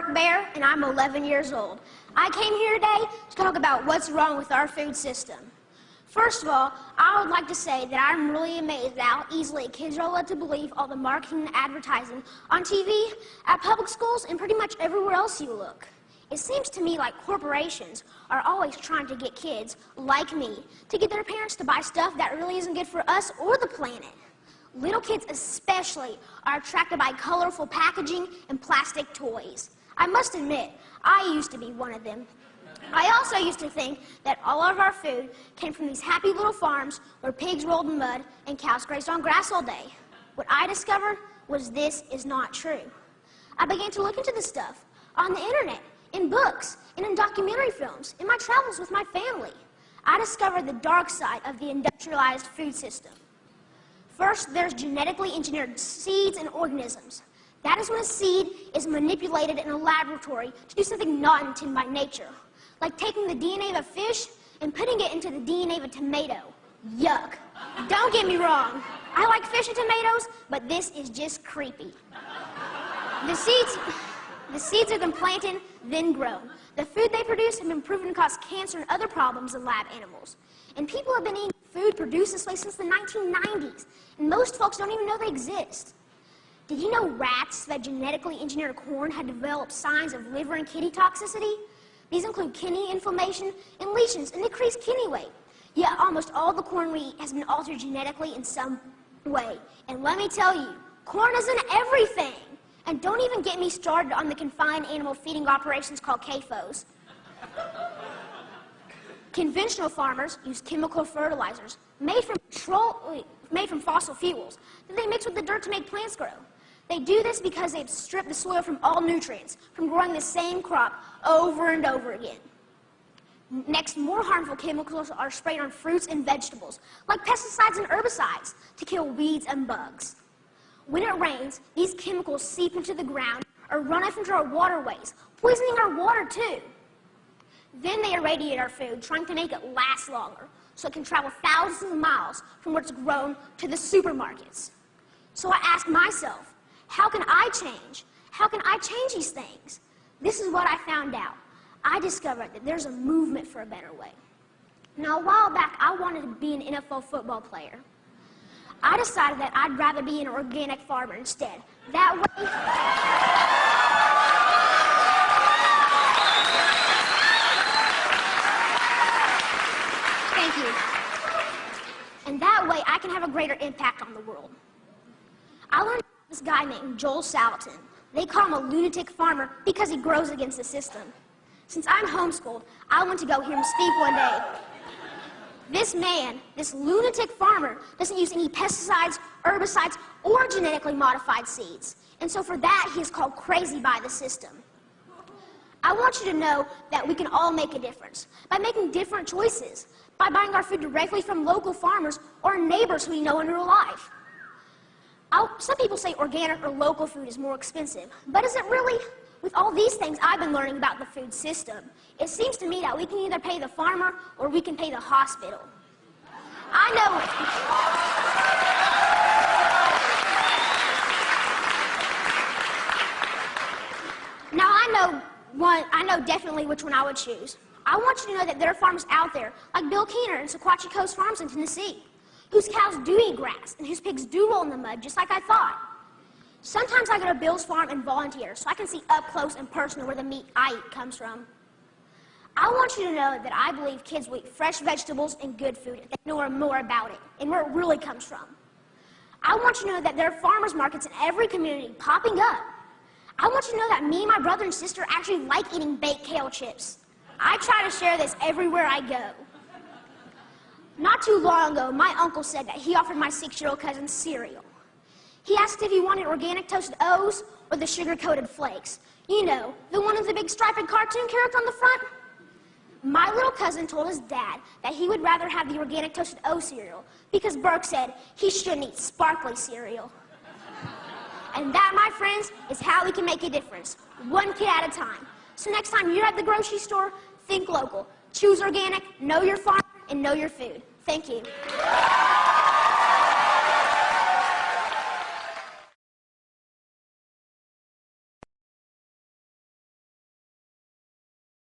Burke Bear, and I'm 11 years old. I came here today to talk about what's wrong with our food system. First of all, I would like to say that I'm really amazed at how easily kids are led to believe all the marketing and advertising on TV, at public schools, and pretty much everywhere else you look. It seems to me like corporations are always trying to get kids, like me, to get their parents to buy stuff that really isn't good for us or the planet. Little kids especially are attracted by colorful packaging and plastic toys. I must admit, I used to be one of them. I also used to think that all of our food came from these happy little farms where pigs rolled in mud and cows grazed on grass all day. What I discovered was this is not true. I began to look into this stuff on the internet, in books, and in documentary films, in my travels with my family. I discovered the dark side of the industrialized food system. First, there's genetically engineered seeds and organisms. That is when a seed is manipulated in a laboratory to do something not intended by nature, like taking the DNA of a fish and putting it into the DNA of a tomato. Yuck. Don't get me wrong. I like fish and tomatoes, but this is just creepy. The seeds are then planted, then grown. The food they produce have been proven to cause cancer and other problems in lab animals. And people have been eating food produced this way since the 1990s, and most folks don't even know they exist. Did you know rats that genetically engineered corn had developed signs of liver and kidney toxicity? These include kidney inflammation and lesions and decreased kidney weight. Yet almost all the corn we eat has been altered genetically in some way. And let me tell you, corn isn't everything. And don't even get me started on the confined animal feeding operations called CAFOs. Conventional farmers use chemical fertilizers made from fossil fuels that they mix with the dirt to make plants grow. They do this because they've stripped the soil from all nutrients from growing the same crop over and over again. Next, more harmful chemicals are sprayed on fruits and vegetables, like pesticides and herbicides, to kill weeds and bugs. When it rains, these chemicals seep into the ground or run off into our waterways, poisoning our water too. Then they irradiate our food, trying to make it last longer, so it can travel thousands of miles from where it's grown to the supermarkets. So I asked myself, how can I change? How can I change these things? This is what I found out. I discovered that there's a movement for a better way. Now, a while back, I wanted to be an NFL football player. I decided that I'd rather be an organic farmer instead. That way... Thank you. And that way, I can have a greater impact on the world. I learned about this guy named Joel Salatin. They call him a lunatic farmer because he grows against the system. Since I'm homeschooled, I went to go hear him speak one day. This man, this lunatic farmer, doesn't use any pesticides, herbicides, or genetically modified seeds. And so for that, he is called crazy by the system. I want you to know that we can all make a difference by making different choices, by buying our food directly from local farmers or neighbors who we know in real life. Some people say organic or local food is more expensive, but is it really? With all these things I've been learning about the food system, it seems to me that we can either pay the farmer or we can pay the hospital. I know definitely which one I would choose. I want you to know that there are farmers out there, like Bill Keener and Sequatchie Coast Farms in Tennessee, whose cows do eat grass and whose pigs do roll in the mud, just like I thought. Sometimes I go to Bill's farm and volunteer so I can see up close and personal where the meat I eat comes from. I want you to know that I believe kids will eat fresh vegetables and good food if they know more about it and where it really comes from. I want you to know that there are farmers markets in every community popping up. I want you to know that me and my brother and sister actually like eating baked kale chips. I try to share this everywhere I go. Not too long ago, my uncle said that he offered my 6-year-old cousin cereal. He asked if he wanted organic toasted O's or the sugar-coated flakes. You know, the one with the big striped cartoon character on the front. My little cousin told his dad that he would rather have the organic toasted O cereal because Burke said he shouldn't eat sparkly cereal. And that, my friends, is how we can make a difference, one kid at a time. So next time you're at the grocery store, think local. Choose organic, know your farm, and know your food. Thank you.